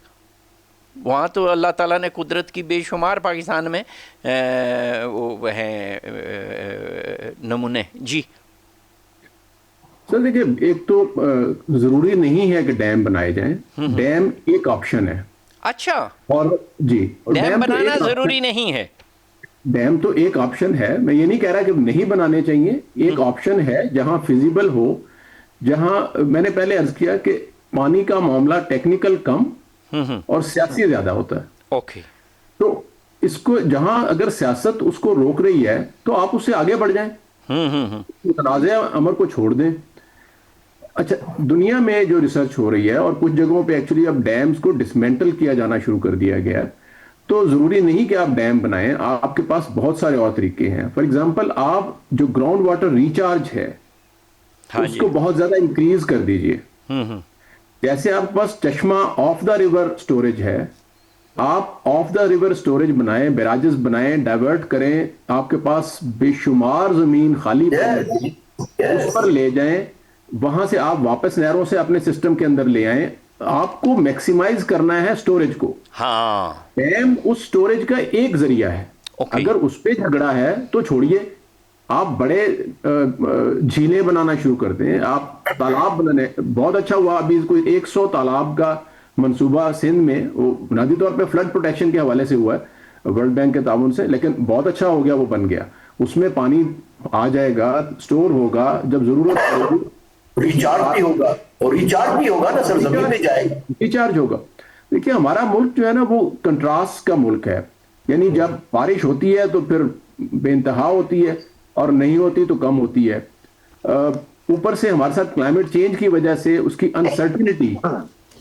وہاں تو اللہ تعالیٰ نے قدرت کی بے شمار پاکستان میں وہ ہیں نمونے. جی سر دیکھیے, ایک تو ضروری نہیں ہے کہ ڈیم بنائے جائیں. ڈیم ایک آپشن ہے. اچھا, اور جی, ڈیم بنانا ضروری نہیں ہے. ڈیم تو ایک آپشن ہے, میں یہ نہیں کہہ رہا کہ نہیں بنانے چاہیے. ایک آپشن ہے جہاں فیزیبل ہو, جہاں میں نے پہلے عرض کیا کہ پانی کا معاملہ ٹیکنیکل کم اور سیاسی زیادہ ہوتا ہے. اوکے, تو اس کو جہاں اگر سیاست اس کو روک رہی ہے تو آپ اس سے آگے بڑھ جائیں, متنازع امر کو چھوڑ دیں. اچھا, دنیا میں جو ریسرچ ہو رہی ہے اور کچھ جگہوں پہ ایکچولی اب ڈیمز کو ڈسمینٹل کیا جانا شروع کر دیا گیا ہے, تو ضروری نہیں کہ آپ ڈیم بنائیں, آپ کے پاس بہت سارے اور طریقے ہیں. فار ایگزامپل, آپ جو گراؤنڈ واٹر ریچارج ہے اس کو بہت زیادہ انکریز کر دیجئے. جیسے آپ کے پاس چشمہ آف دا ریور سٹوریج ہے, آپ آف دا ریور سٹوریج بنائیں, بیراجز بنائیں, ڈائیورٹ کریں. آپ کے پاس بے شمار زمین خالی اس پر لے جائیں, وہاں سے آپ واپس نہروں سے اپنے سسٹم کے اندر لے آئیں. آپ کو میکسیمائز کرنا ہے سٹوریج کو. ہاں ڈیم اس سٹوریج کا ایک ذریعہ ہے. اگر اس پہ جھگڑا ہے تو چھوڑیے, آپ بڑے جھیلیں بنانا شروع کر دیں, آپ تالاب بنانے. بہت اچھا ہوا ابھی کوئی 100 تالاب کا منصوبہ سندھ میں, وہ بنیادی طور پہ فلڈ پروٹیکشن کے حوالے سے ہوا ہے ورلڈ بینک کے تعاون سے, لیکن بہت اچھا ہو گیا, وہ بن گیا. اس میں پانی آ جائے گا, سٹور ہوگا, جب ضرورت پڑے گی ریچارج بھی ہوگا, اور ریچارج بھی ہوگا نا سر, زمین پہ جائے گا, ریچارج ہوگا. دیکھیے ہمارا ملک جو ہے نا وہ کنٹراسٹ کا ملک ہے, یعنی جب بارش ہوتی ہے تو پھر بے انتہا ہوتی ہے, اور نہیں ہوتی تو کم ہوتی ہے. اوپر سے ہمارے ساتھ کلائمیٹ چینج کی وجہ سے اس کی انسرٹنٹی,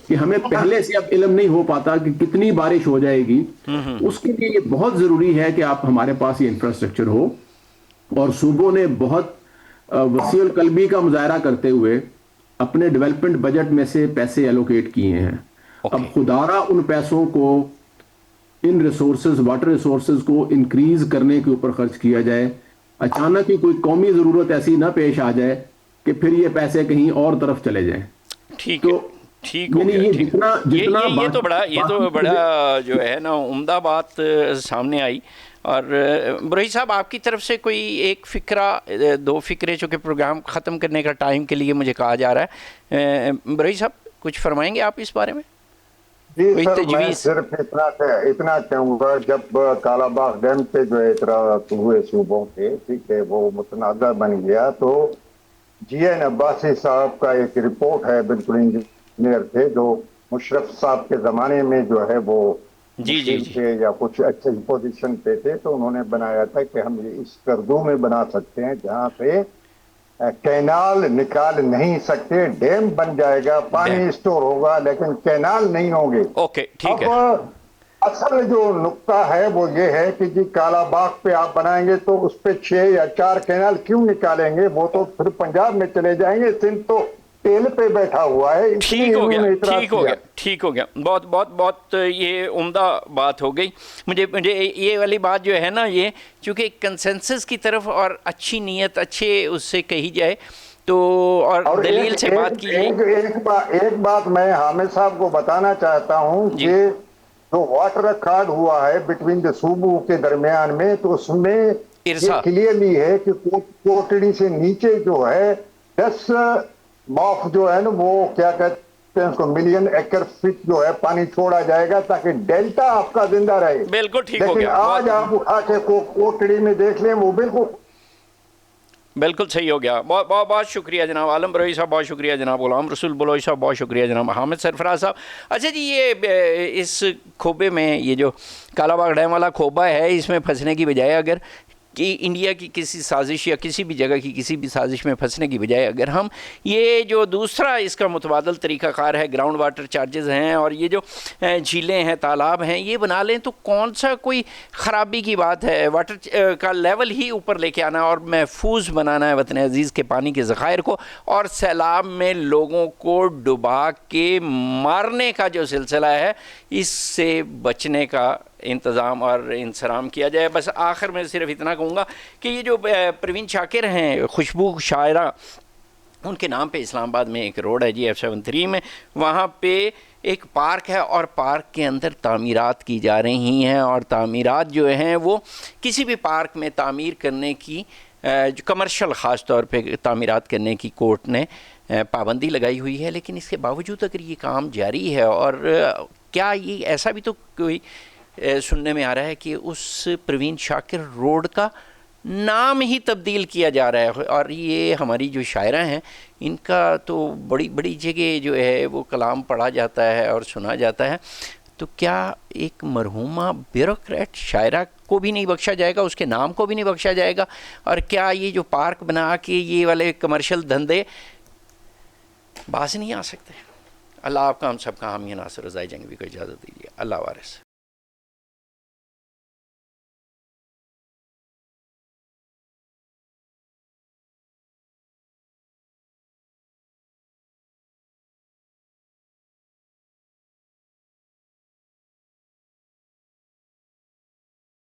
کہ ہمیں پہلے سے اب علم نہیں ہو پاتا کہ کتنی بارش ہو جائے گی. اس کے لیے یہ بہت ضروری ہے کہ آپ ہمارے پاس یہ انفراسٹرکچر ہو, اور صوبوں نے بہت وسیع القلبی کا مظاہرہ کرتے ہوئے اپنے ڈیولپمنٹ بجٹ میں سے پیسے ایلوکیٹ کیے ہیں. اب خدارہ ان پیسوں کو ان ریسورسز, واٹر ریسورسز کو انکریز کرنے کے اوپر خرچ کیا جائے. اچانک ہی کوئی قومی ضرورت ایسی نہ پیش آ جائے کہ پھر یہ پیسے کہیں اور طرف چلے جائیں. ٹھیک ہے, ٹھیک ہو گیا. یہ تو بڑا جو ہے نا عمدہ بات سامنے آئی. اور بروہی صاحب آپ کی طرف سے کوئی ایک فکرہ, 2 فکرے, چونکہ پروگرام ختم کرنے کا ٹائم کے لیے مجھے کہا جا رہا ہے, بروہی صاحب کچھ فرمائیں گے آپ اس بارے میں؟ جی سر, میں صرف اتنا کہوں گا, جب کالا باغ ڈیم پہ جو اعتراض ہوئے صوبوں کے, ٹھیک ہے, وہ متنازع بن گیا, تو جی این عباسی صاحب کا ایک رپورٹ ہے, بالکل انجینئر تھے جو مشرف صاحب کے زمانے میں جو ہے وہ مشیر تھے یا کچھ اچھے پوزیشن پہ تھے, تو انہوں نے بنایا تھا کہ ہم یہ اس کردوں میں بنا سکتے ہیں جہاں پہ کینال نکال نہیں سکتے, ڈیم بن جائے گا, پانی اسٹور ہوگا, لیکن کینال نہیں ہوں گے. اب اصل جو نقطہ ہے وہ یہ ہے کہ جی کالا باغ پہ آپ بنائیں گے تو اس پہ 6 یا 4 کینال کیوں نکالیں گے, وہ تو پھر پنجاب میں چلے جائیں گے, سندھ تو تیل پہ بیٹھا ہوا ہے. ٹھیک ہو گیا, بہت بہت بہت یہ عمدہ بات ہو گئی. مجھے یہ والی بات جو ہے نا, یہ چونکہ کنسنسس کی طرف اور اچھی نیت اچھے اس سے کہی جائے تو, اور دلیل سے بات کی جائے. ایک بات میں حامد صاحب کو بتانا چاہتا ہوں کہ جو واٹر ریکارڈ ہوا ہے بٹوین دا صوبوں کے درمیان میں, تو اس میں یہ کلیئرلی ہے کہ کوٹڑی سے نیچے جو ہے 10 معاف جو ہے نا, وہ کیا کہتے ہیں اس کو, ملین ایکر فٹ جو ہے پانی چھوڑا جائے گا تاکہ ڈیلٹا آپ کا زندہ رہے. بالکل ٹھیک ہو گیا. لیکن آج آپ آ کے کوٹڑی میں دیکھ لیں, وہ بالکل صحیح ہو گیا. بہت بہت بہت شکریہ جناب عالم بروہی صاحب, بہت شکریہ جناب غلام رسول بلوچ صاحب, بہت شکریہ جناب حامد سرفراز صاحب. اچھا جی, یہ اس کھوبے میں یہ جو کالا باغ ڈیم والا کھوبا ہے, اس میں پھنسنے کی بجائے اگر کہ انڈیا کی کسی سازش یا کسی بھی جگہ کی کسی بھی سازش میں پھنسنے کی بجائے اگر ہم یہ جو دوسرا اس کا متبادل طریقہ کار ہے, گراؤنڈ واٹر چارجز ہیں اور یہ جو جھیلیں ہیں, تالاب ہیں, یہ بنا لیں تو کون سا کوئی خرابی کی بات ہے. واٹر کا لیول ہی اوپر لے کے آنا اور محفوظ بنانا ہے وطن عزیز کے پانی کے ذخائر کو, اور سیلاب میں لوگوں کو ڈبا کے مارنے کا جو سلسلہ ہے اس سے بچنے کا انتظام اور انصرام کیا جائے. بس آخر میں صرف اتنا کہوں گا کہ یہ جو پروین شاکر ہیں, خوشبو شاعرہ, ان کے نام پہ اسلام آباد میں ایک روڈ ہے جی F73 میں, وہاں پہ ایک پارک ہے اور پارک کے اندر تعمیرات کی جا رہی ہیں, اور تعمیرات جو ہیں وہ کسی بھی پارک میں تعمیر کرنے کی, جو کمرشل خاص طور پہ تعمیرات کرنے کی کورٹ نے پابندی لگائی ہوئی ہے. لیکن اس کے باوجود اگر یہ کام جاری ہے, اور کیا یہ ایسا بھی تو کوئی سننے میں آ رہا ہے کہ اس پروین شاکر روڈ کا نام ہی تبدیل کیا جا رہا ہے, اور یہ ہماری جو شاعرہ ہیں ان کا تو بڑی بڑی جگہ جو ہے وہ کلام پڑھا جاتا ہے اور سنا جاتا ہے, تو کیا ایک مرحومہ بیوروکریٹ شاعرہ کو بھی نہیں بخشا جائے گا, اس کے نام کو بھی نہیں بخشا جائے گا؟ اور کیا یہ جو پارک بنا کے یہ والے کمرشل دھندے باز نہیں آ سکتے؟ اللہ آپ کا ہم سب کا حامی ناصر رضائی جنگوی کو اجازت دیجیے. اللہ وارث.